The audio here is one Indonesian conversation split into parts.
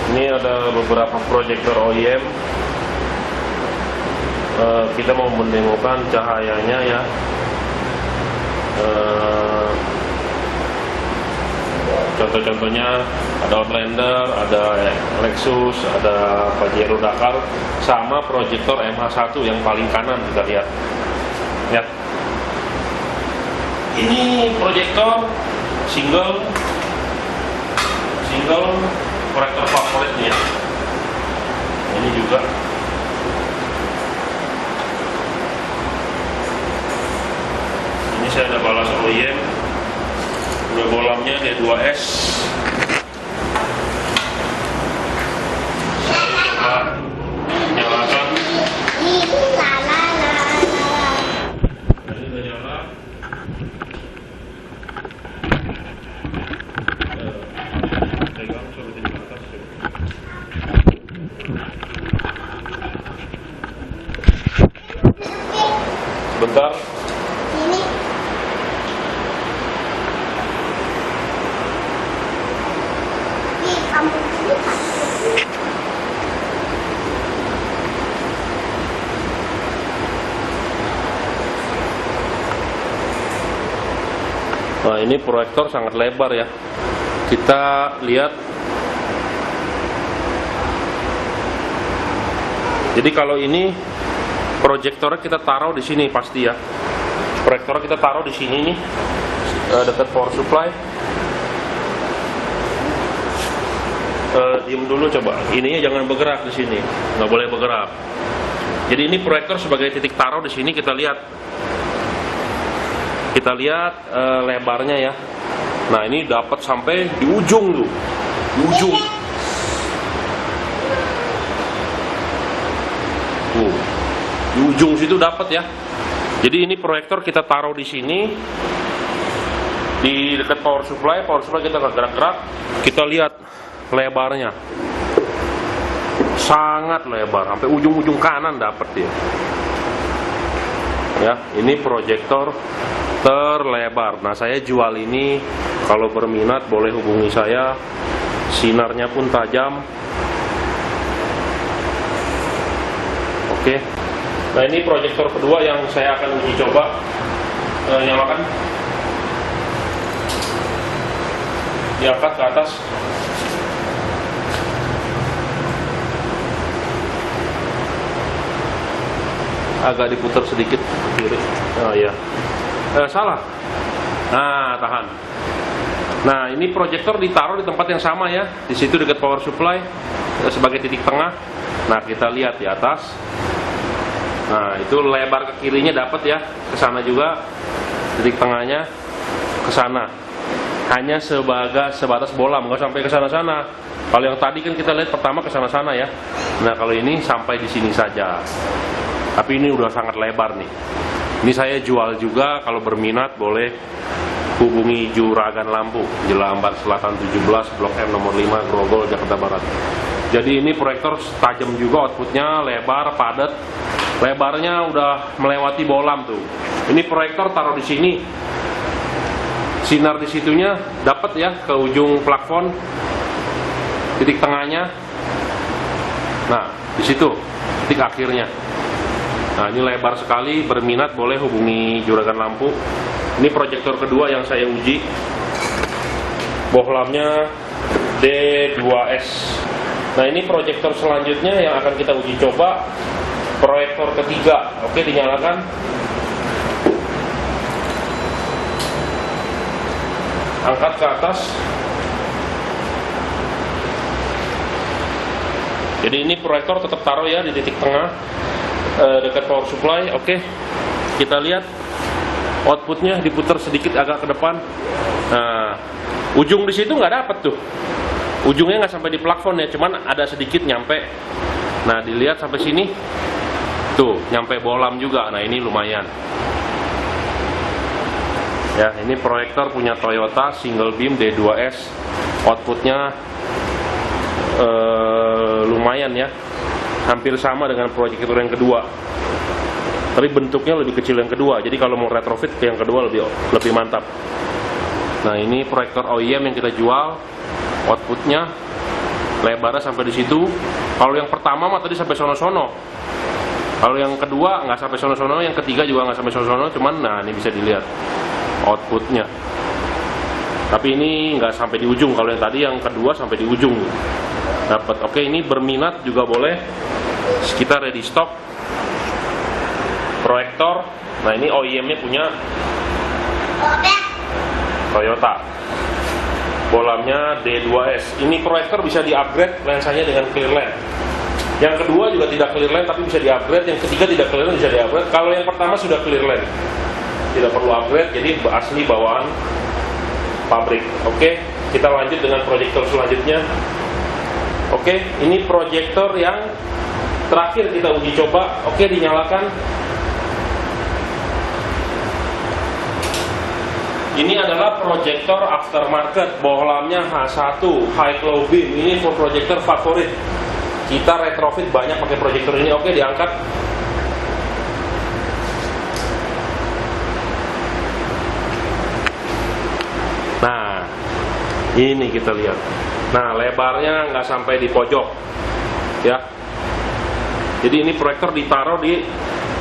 Ini ada beberapa proyektor OEM. Kita mau mendemokan cahayanya ya. Contoh-contohnya ada Outlander, ada Lexus, ada Pajero Dakar, sama proyektor MH1 yang paling kanan kita lihat. Lihat. Ini proyektor single proyektor favorit nih ya. Ini juga. Ini saya ada balas OEM. Dua bolamnya D2S. Saya coba nyalakan. Ini udah nyala. Pegang surutin ke atas. Sebentar. Nah, ini proyektor sangat lebar ya. Kita lihat. Jadi kalau ini proyektornya kita taruh di sini pasti ya. Proyektornya kita taruh di sini nih, dekat power supply. Diem dulu coba. Ininya jangan bergerak di sini, nggak boleh bergerak. Jadi ini proyektor sebagai titik taruh di sini kita lihat. Kita lihat lebarnya ya. Nah ini dapat sampai di ujung tuh, di ujung. Tuh, di ujung situ dapat ya. Jadi ini proyektor kita taruh di sini, di dekat power supply kita nggak gerak-gerak. Kita lihat lebarnya, sangat lebar, sampai ujung-ujung kanan dapat ya. Ya, ini proyektor terlebar. Nah, saya jual ini, kalau berminat boleh hubungi saya. Sinarnya pun tajam. Oke. Nah, ini proyektor kedua yang saya akan uji coba. Nyalakan. Diangkat ke atas. Agak diputar sedikit ke kiri. Oh iya. Salah. Nah, tahan. Nah, ini proyektor ditaruh di tempat yang sama ya. Di situ dekat power supply sebagai titik tengah. Nah, kita lihat di atas. Nah, itu lebar ke kirinya dapat ya. Ke sana juga. Titik tengahnya ke sana. Hanya sebatas bolam, nggak sampai ke sana-sana. Kalau yang tadi kan kita lihat pertama ke sana-sana ya. Nah, kalau ini sampai di sini saja. Tapi ini udah sangat lebar nih. Ini saya jual juga, kalau berminat boleh hubungi Juragan Lampu, Jelambar Selatan 17, Blok M nomor 5, Grogol, Jakarta Barat. Jadi ini proyektor tajam juga, outputnya lebar, padat. Lebarnya udah melewati bolam tuh. Ini proyektor taruh di sini. Sinar di situnya dapat ya ke ujung plafon, titik tengahnya. Nah, di situ titik akhirnya. Nah, ini lebar sekali, berminat boleh hubungi Juragan Lampu. Ini proyektor kedua yang saya uji. Bohlamnya D2S. Nah, ini proyektor selanjutnya yang akan kita uji coba. Proyektor ketiga. Oke, dinyalakan. Angkat ke atas. Jadi ini proyektor tetap taruh ya di titik tengah. Dekat power supply. Oke, kita lihat outputnya diputar sedikit agak ke depan. Nah, ujung di situ nggak dapat tuh, ujungnya nggak sampai di plafon ya, cuman ada sedikit nyampe. Nah, dilihat sampai sini tuh, nyampe bolam juga. Nah, ini lumayan ya. Ini proyektor punya Toyota single beam D2S, outputnya lumayan ya, hampir sama dengan proyektor yang kedua, tapi bentuknya lebih kecil yang kedua. Jadi kalau mau retrofit ke yang kedua lebih mantap. Nah, ini proyektor OEM yang kita jual, outputnya lebarnya sampai di situ. Kalau yang pertama mah tadi sampai sono-sono. Kalau yang kedua nggak sampai sono-sono, yang ketiga juga nggak sampai sono-sono, cuman nah ini bisa dilihat outputnya. Tapi ini nggak sampai di ujung. Kalau yang tadi yang kedua sampai di ujung dapat. Oke, ini berminat juga boleh. Kita ready stock. Proyektor. Nah ini OEM-nya punya Toyota. Bolamnya D2S. Ini proyektor bisa di-upgrade lensanya dengan clear lens. Yang kedua juga tidak clear lens tapi bisa di-upgrade. Yang ketiga tidak clear lens bisa di-upgrade. Kalau yang pertama sudah clear lens, tidak perlu upgrade, jadi asli bawaan pabrik. Oke, kita lanjut dengan proyektor selanjutnya. Oke, ini proyektor yang terakhir kita uji coba. Oke, dinyalakan. Ini adalah proyektor aftermarket, bohlamnya H1 high glow beam. Ini proyektor favorit. Kita retrofit banyak pakai proyektor ini. Oke, diangkat. Nah, ini kita lihat. Nah, lebarnya nggak sampai di pojok, ya. Jadi ini proyektor ditaruh di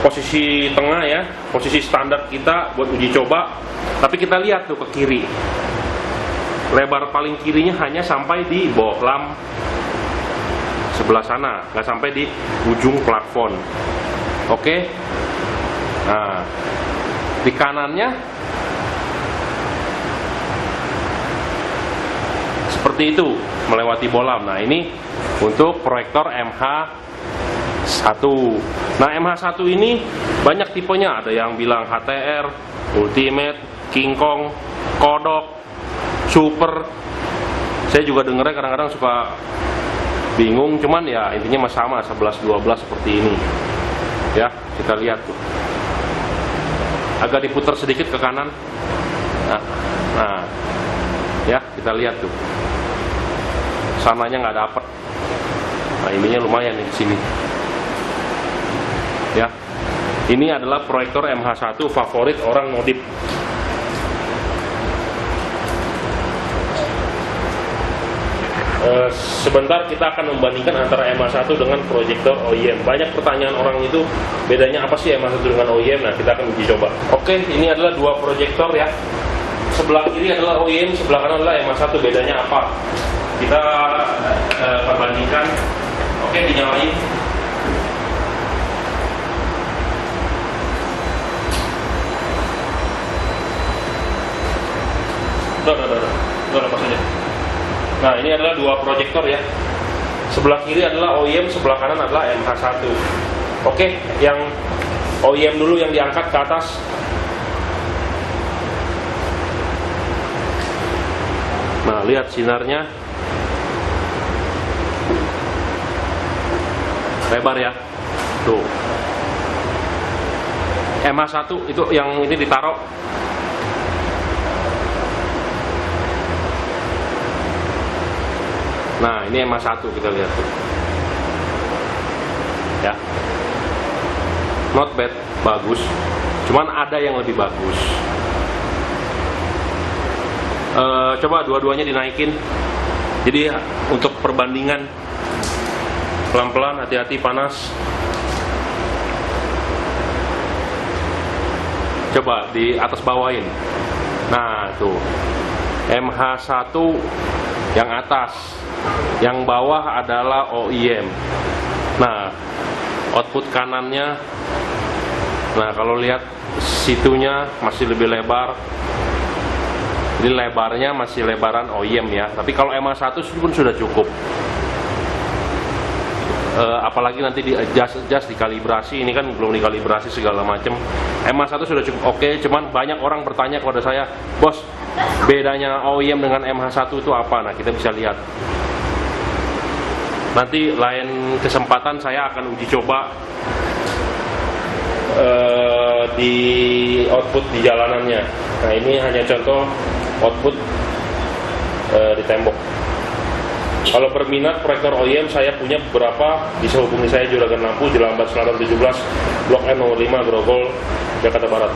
posisi tengah ya, posisi standar kita buat uji coba. Tapi kita lihat tuh ke kiri. Lebar paling kirinya hanya sampai di bohlam sebelah sana, nggak sampai di ujung plafon. Oke. Nah, di kanannya seperti itu, melewati bohlam. Nah, ini untuk proyektor MH1. Nah, MH1 ini banyak tipenya. Ada yang bilang HTR, Ultimate, King Kong, Kodok, Super. Saya juga dengernya kadang-kadang suka bingung, cuman ya intinya sama 11-12 seperti ini. Ya, kita lihat tuh. Agak diputar sedikit ke kanan. Nah, ya kita lihat tuh. Sananya nggak dapet. Nah, ininya lumayan nih di sini. Ya, ini adalah proyektor MH1 favorit orang modif. Sebentar kita akan membandingkan antara MH1 dengan proyektor OEM. Banyak pertanyaan orang itu, bedanya apa sih MH1 dengan OEM? Nah, kita akan uji coba. Oke, ini adalah dua proyektor ya. Sebelah kiri adalah OEM, sebelah kanan adalah MH1. Bedanya apa? Kita perbandingkan. Oke, dinyalain. Udah lepas aja. Nah, ini adalah dua proyektor ya. Sebelah kiri adalah OEM, sebelah kanan adalah MH1. Oke, yang OEM dulu yang diangkat ke atas. Nah, lihat sinarnya. Lebar ya. Tuh. MH1 itu yang ini ditaruh. Nah, ini MH1 kita lihat tuh. Ya. Not bad, bagus. Cuman ada yang lebih bagus. Coba dua-duanya dinaikin. Jadi untuk perbandingan, pelan-pelan, hati-hati, panas. Coba di atas bawain. Nah, tuh. MH1 yang atas, yang bawah adalah OEM. Nah, output kanannya, nah kalau lihat situnya masih lebih lebar. Jadi lebarnya masih lebaran OEM ya. Tapi kalau MH1 pun sudah cukup. Apalagi nanti di adjust, dikalibrasi. Ini kan belum dikalibrasi segala macam. MH1 sudah cukup oke. Cuman banyak orang bertanya kepada saya, bos, bedanya OEM dengan MH1 itu apa? Nah, kita bisa lihat. Nanti lain kesempatan saya akan uji coba di output di jalanannya. Nah, ini hanya contoh output di tembok. Kalau berminat proyektor OEM, saya punya beberapa. Bisa hubungi saya Juragan Lampu, Jalan Selatan 17, Blok N nomor 5, Grogol, Jakarta Barat.